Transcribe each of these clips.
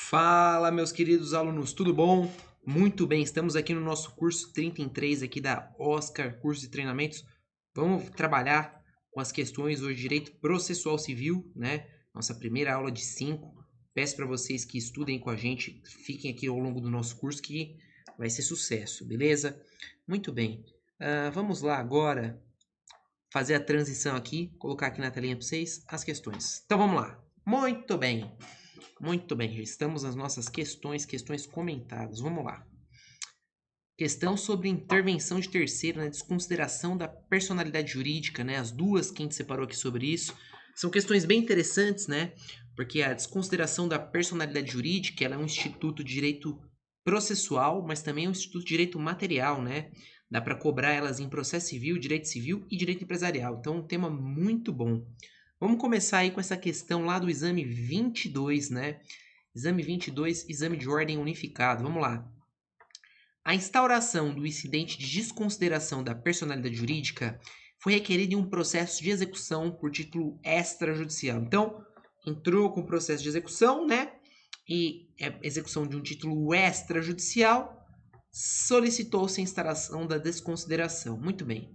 Fala, meus queridos alunos, tudo bom? Muito bem, estamos aqui no nosso curso 33 aqui da Oscar Curso de Treinamentos. Vamos trabalhar com as questões hoje de Direito Processual Civil, né? Nossa primeira aula de 5. Peço para vocês que estudem com a gente, fiquem aqui ao longo do nosso curso que vai ser sucesso, beleza? Muito bem, vamos lá agora fazer a transição aqui, colocar aqui na telinha para vocês as questões. Então vamos lá. Muito bem. Muito bem, já estamos nas nossas questões comentadas. Vamos lá. Questão sobre intervenção de terceiro na desconsideração da personalidade jurídica, né? As duas que a gente separou aqui sobre isso. São questões bem interessantes, né? Porque a desconsideração da personalidade jurídica, ela é um instituto de direito processual, mas também é um instituto de direito material, né? Dá para cobrar elas em processo civil, direito civil e direito empresarial. Então, um tema muito bom. Vamos começar aí com essa questão lá do exame 22, né? Exame 22, exame de ordem unificado. Vamos lá. A instauração do incidente de desconsideração da personalidade jurídica foi requerida em um processo de execução por título extrajudicial. Então, entrou com o processo de execução, né? E execução de um título extrajudicial, solicitou-se a instauração da desconsideração. Muito bem.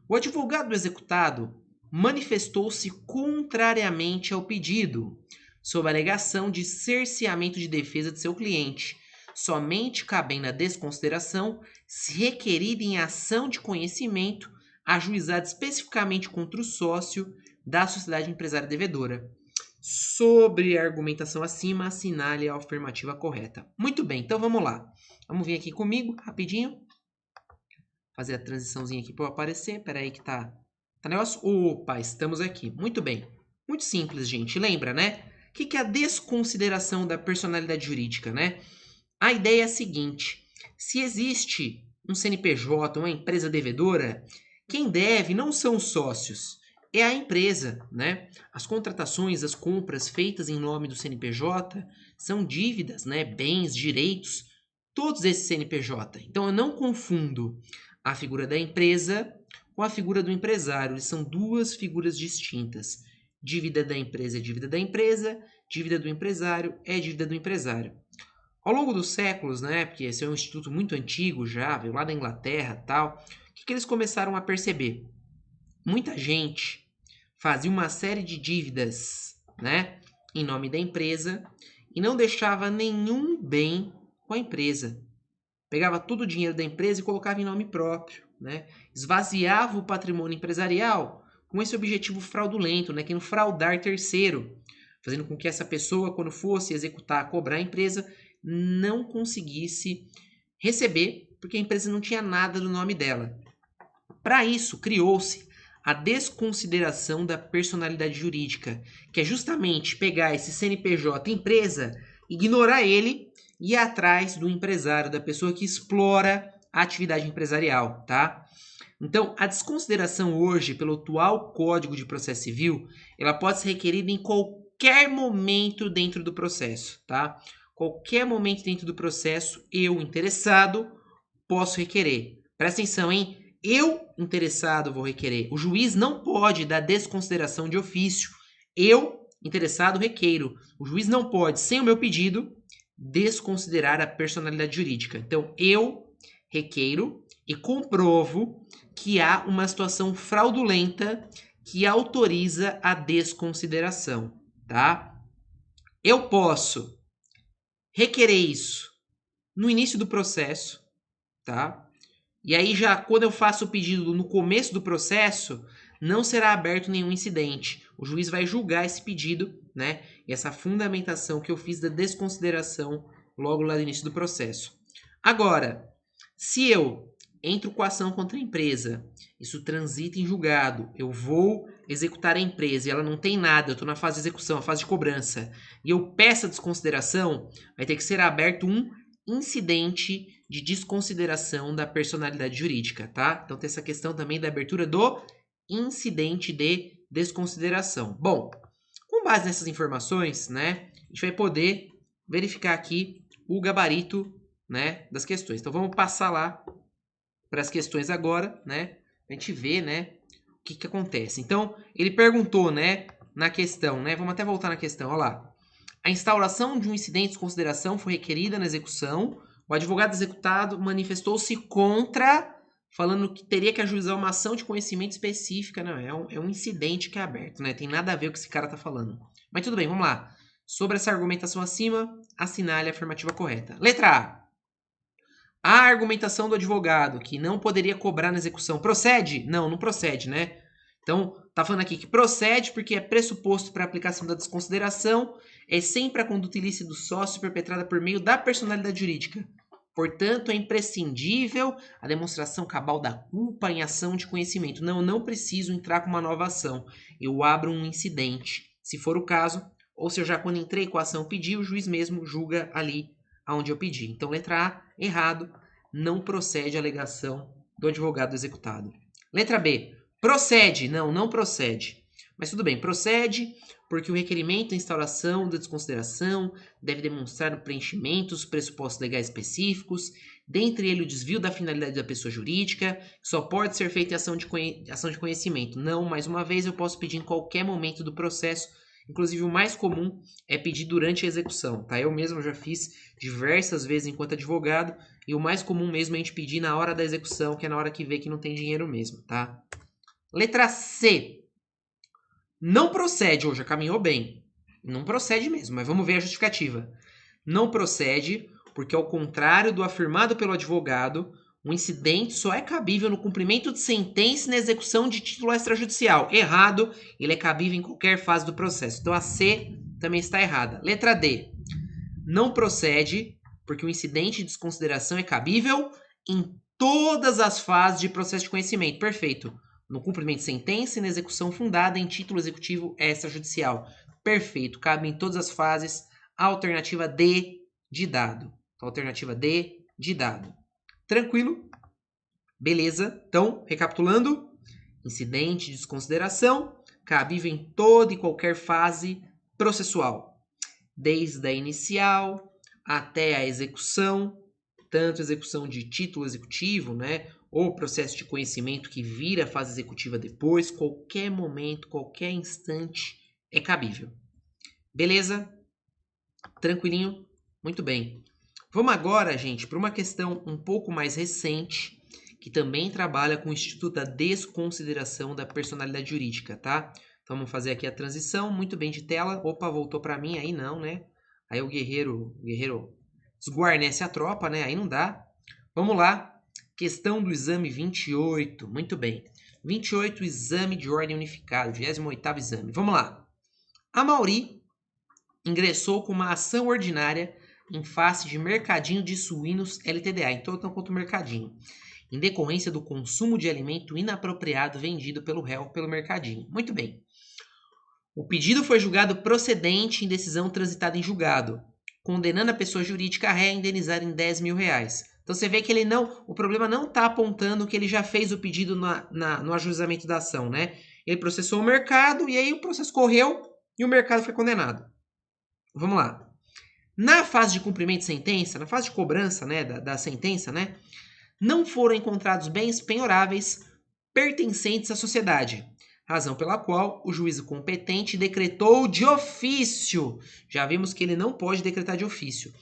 O advogado do executado manifestou-se contrariamente ao pedido, sob a alegação de cerceamento de defesa de seu cliente, somente cabendo a desconsideração se requerida em ação de conhecimento ajuizada especificamente contra o sócio da sociedade empresária devedora. Sobre a argumentação acima, assinale a afirmativa correta. Muito bem, então vamos lá. Vamos vir aqui comigo, rapidinho. Fazer a transiçãozinha aqui para aparecer. Pera aí que tá negócio? Opa, estamos aqui. Muito bem. Muito simples, gente. Lembra, né? O que é a desconsideração da personalidade jurídica, né? A ideia é a seguinte. Se existe um CNPJ, uma empresa devedora, quem deve não são os sócios, é a empresa, né? As contratações, as compras feitas em nome do CNPJ são dívidas, né? Bens, direitos, todos esses CNPJ. Então, eu não confundo a figura da empresa com a figura do empresário. Eles são duas figuras distintas. Dívida da empresa é dívida da empresa, dívida do empresário é dívida do empresário. Ao longo dos séculos, né, porque esse é um instituto muito antigo já, veio lá da Inglaterra e tal, o que eles começaram a perceber? Muita gente fazia uma série de dívidas, né, em nome da empresa e não deixava nenhum bem com a empresa. Pegava todo o dinheiro da empresa e colocava em nome próprio, né? Esvaziava o patrimônio empresarial com esse objetivo fraudulento, né? Que é fraudar terceiro, fazendo com que essa pessoa, quando fosse executar, cobrar a empresa, não conseguisse receber, porque a empresa não tinha nada do nome dela. Para isso, criou-se a desconsideração da personalidade jurídica, que é justamente pegar esse CNPJ empresa, ignorar ele e ir atrás do empresário, da pessoa que explora a atividade empresarial, tá? Então, a desconsideração hoje, pelo atual Código de Processo Civil, ela pode ser requerida em qualquer momento dentro do processo, tá? Qualquer momento dentro do processo, eu, interessado, posso requerer. Presta atenção, hein? Eu, interessado, vou requerer. O juiz não pode dar desconsideração de ofício. Eu, interessado, requeiro. O juiz não pode, sem o meu pedido, desconsiderar a personalidade jurídica. Então, eu requeiro e comprovo que há uma situação fraudulenta que autoriza a desconsideração, tá? Eu posso requerer isso no início do processo, tá? E aí já quando eu faço o pedido no começo do processo, não será aberto nenhum incidente. O juiz vai julgar esse pedido, né? E essa fundamentação que eu fiz da desconsideração logo lá no início do processo. Agora, se eu entro com a ação contra a empresa, isso transita em julgado, eu vou executar a empresa e ela não tem nada, eu estou na fase de execução, a fase de cobrança, e eu peço a desconsideração, vai ter que ser aberto um incidente de desconsideração da personalidade jurídica, tá? Então tem essa questão também da abertura do incidente de desconsideração. Bom, com base nessas informações, né, a gente vai poder verificar aqui o gabarito, né, das questões. Então vamos passar lá para as questões agora, né, a gente vê, né, o que acontece. Então ele perguntou, né, na questão, né, vamos até voltar na questão, olha lá. A instauração de um incidente de desconsideração foi requerida na execução. O advogado executado manifestou-se contra, falando que teria que ajuizar uma ação de conhecimento específica. Não, é um incidente que é aberto, né? Tem nada a ver com o que esse cara tá falando. Mas tudo bem, vamos lá. Sobre essa argumentação acima, assinale a afirmativa correta. Letra A. A argumentação do advogado que não poderia cobrar na execução procede? Não, não procede, né? Então, tá falando aqui que procede porque é pressuposto para a aplicação da desconsideração, é sempre a conduta ilícita do sócio perpetrada por meio da personalidade jurídica. Portanto, é imprescindível a demonstração cabal da culpa em ação de conhecimento. Não, eu não preciso entrar com uma nova ação. Eu abro um incidente, se for o caso, ou se eu já quando entrei com a ação pedi, o juiz mesmo julga ali aonde eu pedi. Então, letra A, errado, não procede a alegação do advogado executado. Letra B, procede. Não, não procede. Mas tudo bem, procede porque o requerimento da instauração da desconsideração deve demonstrar o preenchimento dos pressupostos legais específicos, dentre ele o desvio da finalidade da pessoa jurídica, que só pode ser feita em ação de conhecimento. Não, mais uma vez, eu posso pedir em qualquer momento do processo. Inclusive, o mais comum é pedir durante a execução, tá? Eu mesmo já fiz diversas vezes enquanto advogado, e o mais comum mesmo é a gente pedir na hora da execução, que é na hora que vê que não tem dinheiro mesmo, tá? Letra C. Não procede, ou já caminhou bem. Não procede mesmo, mas vamos ver a justificativa. Não procede porque, ao contrário do afirmado pelo advogado, o incidente só é cabível no cumprimento de sentença e na execução de título extrajudicial. Errado, ele é cabível em qualquer fase do processo. Então a C também está errada. Letra D. Não procede porque o incidente de desconsideração é cabível em todas as fases de processo de conhecimento. Perfeito. No cumprimento de sentença e na execução fundada em título executivo extrajudicial. Perfeito. Cabe em todas as fases. Alternativa D de dado. Alternativa D de dado. Tranquilo? Beleza. Então, recapitulando. Incidente de desconsideração cabível em toda e qualquer fase processual. Desde a inicial até a execução, tanto execução de título executivo, né, ou processo de conhecimento que vira a fase executiva depois, qualquer momento, qualquer instante é cabível. Beleza? Tranquilinho? Muito bem. Vamos agora, gente, para uma questão um pouco mais recente, que também trabalha com o Instituto da Desconsideração da Personalidade Jurídica, tá? Então vamos fazer aqui a transição, muito bem de tela. Opa, voltou para mim, aí não, né? Aí o guerreiro esguarnece a tropa, né? Aí não dá. Vamos lá. Questão do exame 28. Muito bem. 28, exame de ordem unificada. 28º exame. Vamos lá. A Mauri ingressou com uma ação ordinária em face de Mercadinho de Suínos LTDA. Então, contra o Mercadinho. Em decorrência do consumo de alimento inapropriado vendido pelo réu pelo Mercadinho. Muito bem. O pedido foi julgado procedente em decisão transitada em julgado, condenando a pessoa jurídica a ré a indenizar em R$10.000. Então você vê que ele não, o problema não está apontando que ele já fez o pedido no ajuizamento da ação, né? Ele processou o mercado e aí o processo correu e o mercado foi condenado. Vamos lá. Na fase de cumprimento de sentença, na fase de cobrança, né, da sentença, né, não foram encontrados bens penhoráveis pertencentes à sociedade, razão pela qual o juízo competente decretou de ofício, já vimos que ele não pode decretar de ofício,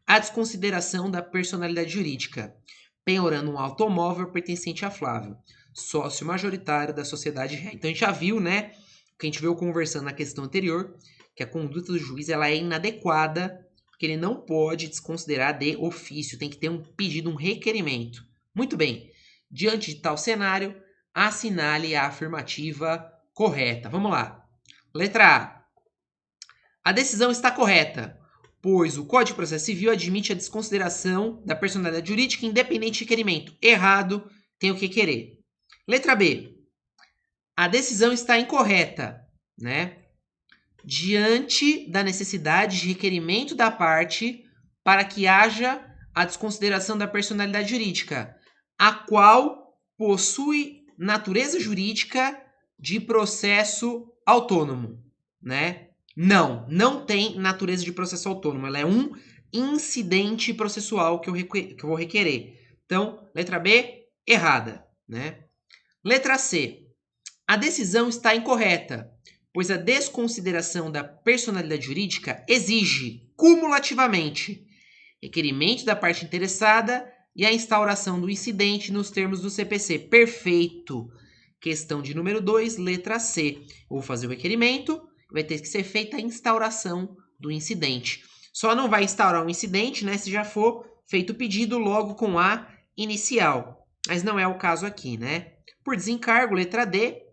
a desconsideração da personalidade jurídica, penhorando um automóvel pertencente a Flávio, sócio majoritário da sociedade ré. Então a gente já viu, né, que a gente veio conversando na questão anterior, que a conduta do juiz ela é inadequada, porque ele não pode desconsiderar de ofício, tem que ter um pedido, um requerimento. Muito bem, diante de tal cenário, assinale a afirmativa correta. Vamos lá. Letra A. A decisão está correta, pois o Código de Processo Civil admite a desconsideração da personalidade jurídica independente de requerimento. Errado, tem o que querer. Letra B. A decisão está incorreta, né? Diante da necessidade de requerimento da parte para que haja a desconsideração da personalidade jurídica, a qual possui natureza jurídica de processo autônomo, né? Não tem natureza de processo autônomo. Ela é um incidente processual que eu vou requerer. Então, letra B, errada, né? Letra C. A decisão está incorreta, pois a desconsideração da personalidade jurídica exige, cumulativamente, requerimento da parte interessada e a instauração do incidente nos termos do CPC. Perfeito! Questão de número 2, letra C. Vou fazer o requerimento, vai ter que ser feita a instauração do incidente. Só não vai instaurar um incidente, né, se já for feito o pedido logo com a inicial. Mas não é o caso aqui, né? Por desencargo, letra D,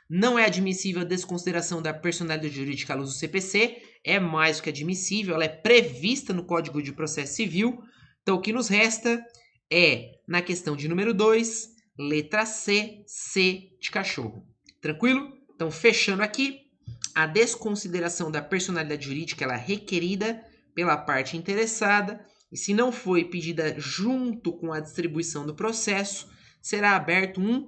não é admissível a desconsideração da personalidade jurídica à luz do CPC, é mais do que admissível, ela é prevista no Código de Processo Civil. Então, o que nos resta é, na questão de número 2, letra C, C de cachorro. Tranquilo? Então, fechando aqui, a desconsideração da personalidade jurídica ela é requerida pela parte interessada e, se não foi pedida junto com a distribuição do processo, será aberto um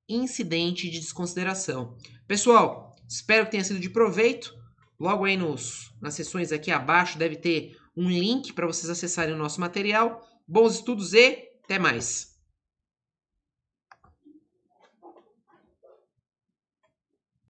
incidente de desconsideração. Pessoal, espero que tenha sido de proveito. Logo aí nas sessões aqui abaixo deve ter um link para vocês acessarem o nosso material. Bons estudos e até mais!